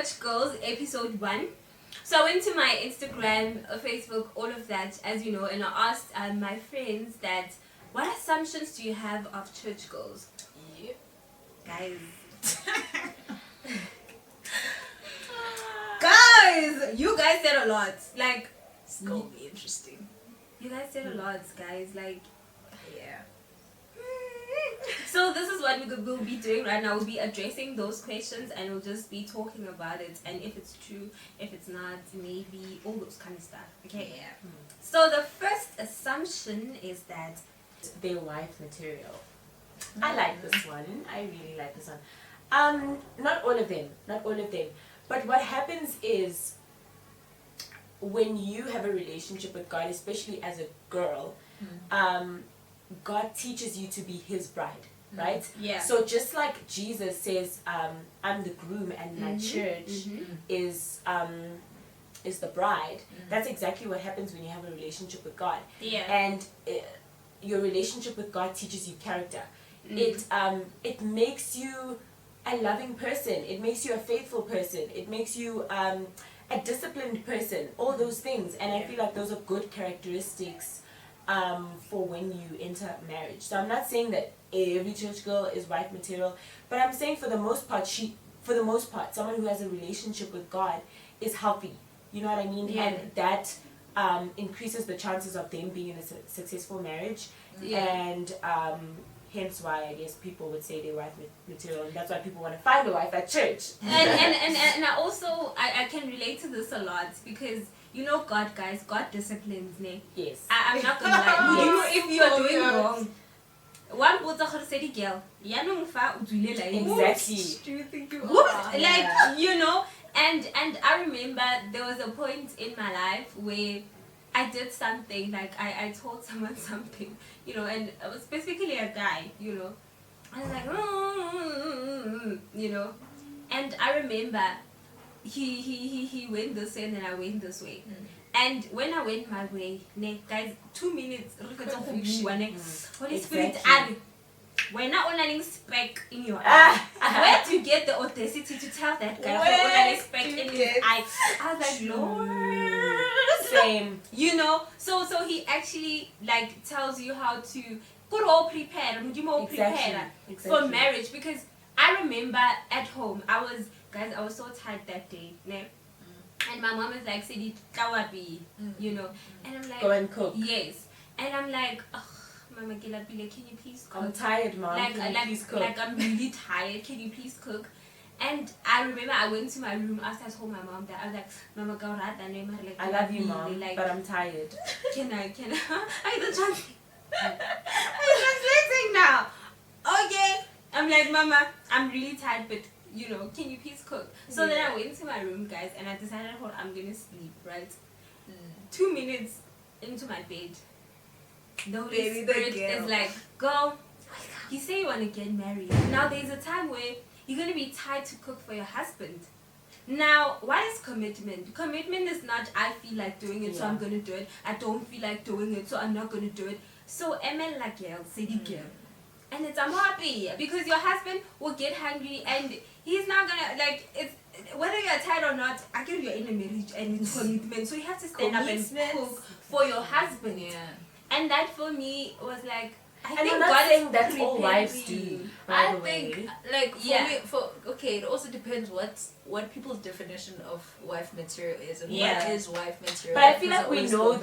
Church Girls episode 1. So I went to my Instagram, Facebook, all of that, as you know, and I asked my friends that, what assumptions do you have of church girls? Yep. Guys. You guys said a lot. Like, It's gonna be interesting. you guys said a lot, guys. Like, Yeah. so this is what we'll be doing right now. We'll be addressing those questions and we'll just be talking about it. And if it's true, if it's not, maybe, all those kind of stuff. Okay? Yeah. So the first assumption is that they're wife material. I like this one. I really like this one. Not all of them. But what happens is, when you have a relationship with God, especially as a girl, God teaches you to be His bride, right? Yeah. So just like Jesus says, "I'm the groom and my church is the bride." That's exactly what happens when you have a relationship with God. Yeah. And your relationship with God teaches you character. It makes you a loving person. It makes you a faithful person. It makes you a disciplined person. All those things. And I feel like those are good characteristics for when you enter marriage. So I'm not saying that every church girl is wife material, but I'm saying for the most part, someone who has a relationship with God is healthy. You know what I mean? Yeah. And that increases the chances of them being in a successful marriage. Yeah. And hence why I guess people would say they're wife material, and that's why people want to find a wife at church. and I also I can relate to this a lot because you know God, guys, God disciplines me. Yes. I'm not gonna lie. You know, if you are Oh, doing yes. wrong, one bota gore se di girl. Ya no mfa udule la eng. Exactly. Do you think you Whoops, are? like you know, and I remember there was a point in my life where I did something, like I told someone something, you know, and it was specifically a guy, you know. I was like, you know, and I remember he went this way and then I went this way. And when I went my way, guys, 2 minutes, Holy Spirit, Exactly. we're not only speck in your eye. Where do you get the audacity to tell that guy Where we're only speck do in you his get- eye? I was like, Lord. Same. You know, so he actually like tells you how to prepare for marriage, because I remember at home I was so tired that day, ne? And my mom is like, Sidi Tawabi, you know, and I'm like, Go and cook. yes, and I'm like, Mama Gilapile, can you please cook? I'm tired, Mom. Like, Can you please cook? like I'm really tired. Can you please cook? And I remember I went to my room after I told my mom that. I was like, Mama Gaurata, like, I love you, Mom, like, but I'm tired. Can I I'm translating now. Okay. I'm like, Mama, I'm really tired, but you know, can you please cook? So then I went to my room, guys, and I decided, I'm gonna sleep, right? 2 minutes into my bed, the Holy Baby, the Spirit girl. is like, girl, you say you want to get married. Now there's a time where you're going to be tired to cook for your husband. Now, what is commitment? Commitment is not, I feel like doing it, so I'm going to do it. I don't feel like doing it, so I'm not going to do it. So, ML like girl, city girl. And I'm happy because your husband will get hungry and he's not going to, like, it's, whether you're tired or not, I get you're in a marriage and it's commitment. So you have to stand up and cook for your husband. Yeah. And that for me was like, I think I'm not God saying is that's all preparing wives do. you. By I the way. think, like, Yeah. it also depends what people's definition of wife material is and Yeah. what is wife material. But I feel Because like we always know go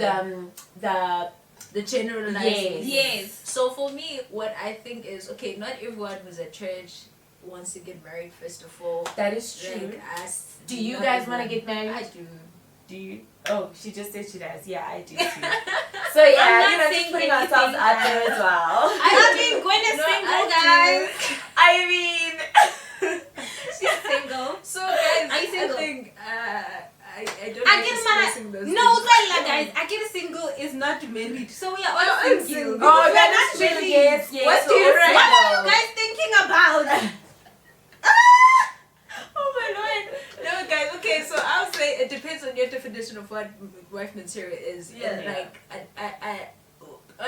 back. the generalized. Yes. Yes. So for me, what I think is, okay, not everyone who's at church wants to get married, first of all. That is true. Like, us, Do you not guys want to everyone. get married? I do. Do you? Oh, she just said she does. Yeah, I do too. So yeah, I'm not you know, just saying putting anything ourselves out there as well. I mean, Gwen is No, single, I guys. I mean, She's single. So guys, Are you single? I think I don't I like get expressing those no, things. guys. I get single is not married, so we are all I'm single. single. oh, We're that not is true. married. Yes, yes. What do you so reckon? What are you guys thinking about? Oh my lord! No, guys. Okay, so I'll say it depends on your definition of what wife material is. Yeah. And like, I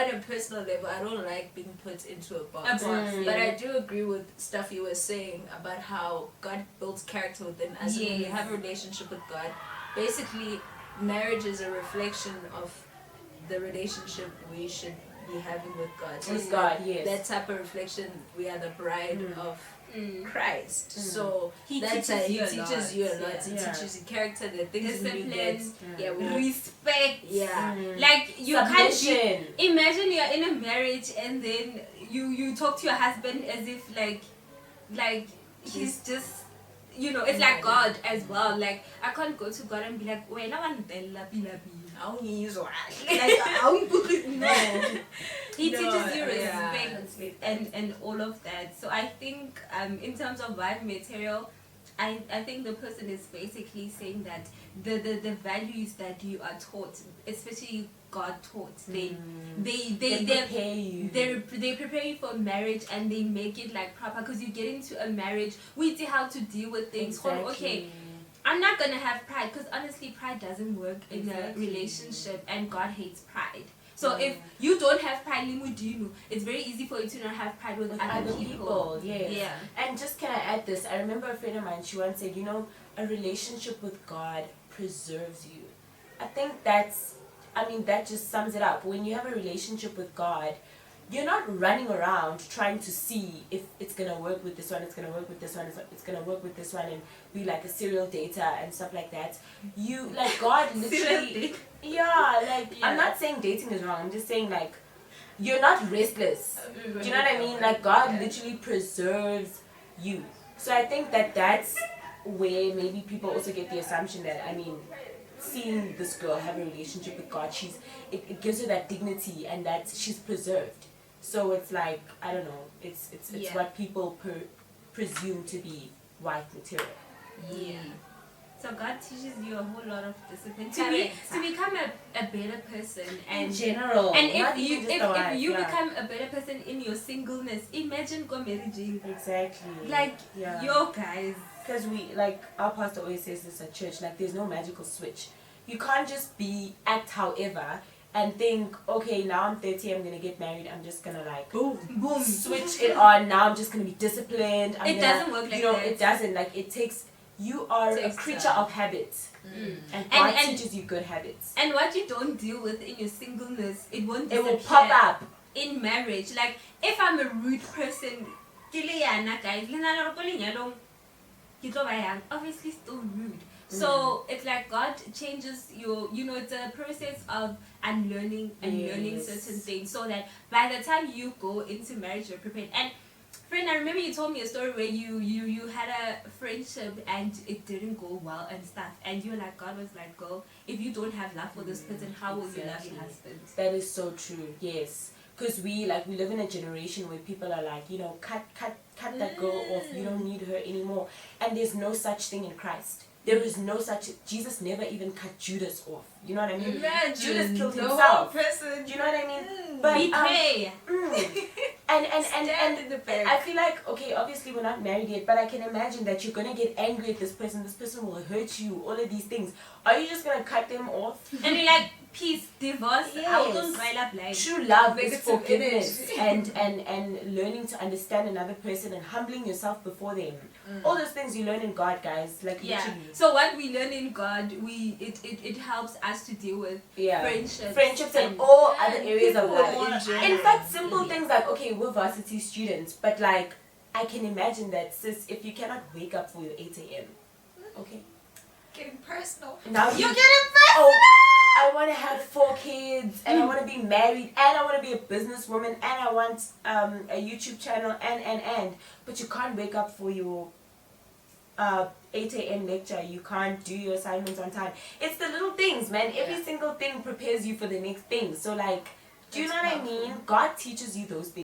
on a personal level, I don't like being put into a box. But I do agree with stuff you were saying about how God builds character within us. And when you have a relationship with God, basically, marriage is a reflection of the relationship we should be having with God. So with God, yes. That type of reflection, we are the bride of Christ. So he that's teaches he you a teaches you a lot. lot. He teaches you character, the things you get. Respect. Like you Submission. can't imagine you're in a marriage and then you talk to your husband as if like he's just, you know, it's like God as well. Like I can't go to God and be like, wait, I want to tell no. He teaches you respect and all of that. So I think in terms of wife material, I think the person is basically saying that the values that you are taught, especially God taught, they prepare you. They prepare you for marriage and they make it like proper, because you get into a marriage, we see how to deal with things. Exactly. Okay, I'm not gonna have pride, because honestly pride doesn't work in a relationship, and God hates pride. So if you don't have pride, it's very easy for you to not have pride with other people. Yes. Yeah. And just can I add this? I remember a friend of mine, she once said, you know, a relationship with God preserves you. I think that just sums it up. When you have a relationship with God, you're not running around trying to see if it's going to work with this one, it's going to work with this one, it's going to work with this one, and be like a serial dater and stuff like that. You, like, God literally... I'm not saying dating is wrong. I'm just saying, like, you're not restless. Do you know what I mean? Like, God literally preserves you. So I think that's where maybe people also get the assumption that, seeing this girl have a relationship with God, it gives her that dignity and that she's preserved. So it's like, I don't know, it's what people presume to be wife material. Yeah. So God teaches you a whole lot of discipline to become a better person, and in general. And if you become a better person in your singleness, imagine go marrying. Exactly. Like yo guys. Because our pastor always says this at church, like there's no magical switch. You can't just act however and think, okay, now I'm 30, I'm gonna get married, I'm just gonna boom, switch it on. Now I'm just gonna be disciplined. Doesn't work like that. It doesn't. Like it takes. You are a creature of habits, and God teaches you good habits. And what you don't deal with in your singleness, it won't. It will pop up in marriage. Like if I'm a rude person, obviously still rude. So it's like God changes your, it's a process of unlearning and learning certain things, so that by the time you go into marriage, you're prepared. And friend, I remember you told me a story where you had a friendship and it didn't go well and stuff, and you're like, God was like, girl, if you don't have love for this person, how will you love your husband? That is so true. Yes. Because we live in a generation where people are like, cut that girl off, you don't need her anymore. And there's no such thing in Christ. There is no such. Jesus never even cut Judas off. You know what I mean? Imagine Judas killed the himself. whole person. Do you know what I mean? But betray. And in the back. I feel like, okay, obviously we're not married yet, but I can imagine that you're gonna get angry at this person. This person will hurt you. All of these things. Are you just gonna cut them off? And you're like, peace, divorce. Yes. True love is forgiveness and learning to understand another person and humbling yourself before them. All those things you learn in God, guys. Literally. So what we learn in God, it helps us to deal with friendships and all other areas of life. In fact, simple things like, okay, we're varsity students, but I can imagine that, sis, if you cannot wake up for your 8 a.m. Okay. Getting personal. Now you're getting personal. Oh, I want to have 4 kids, and I want to be married, and I want to be a businesswoman, and I want a YouTube channel, and. But you can't wake up for your 8 a.m. lecture. You can't do your assignments on time. It's the little things, man. Every single thing prepares you for the next thing. So, do you know what I mean? God teaches you those things.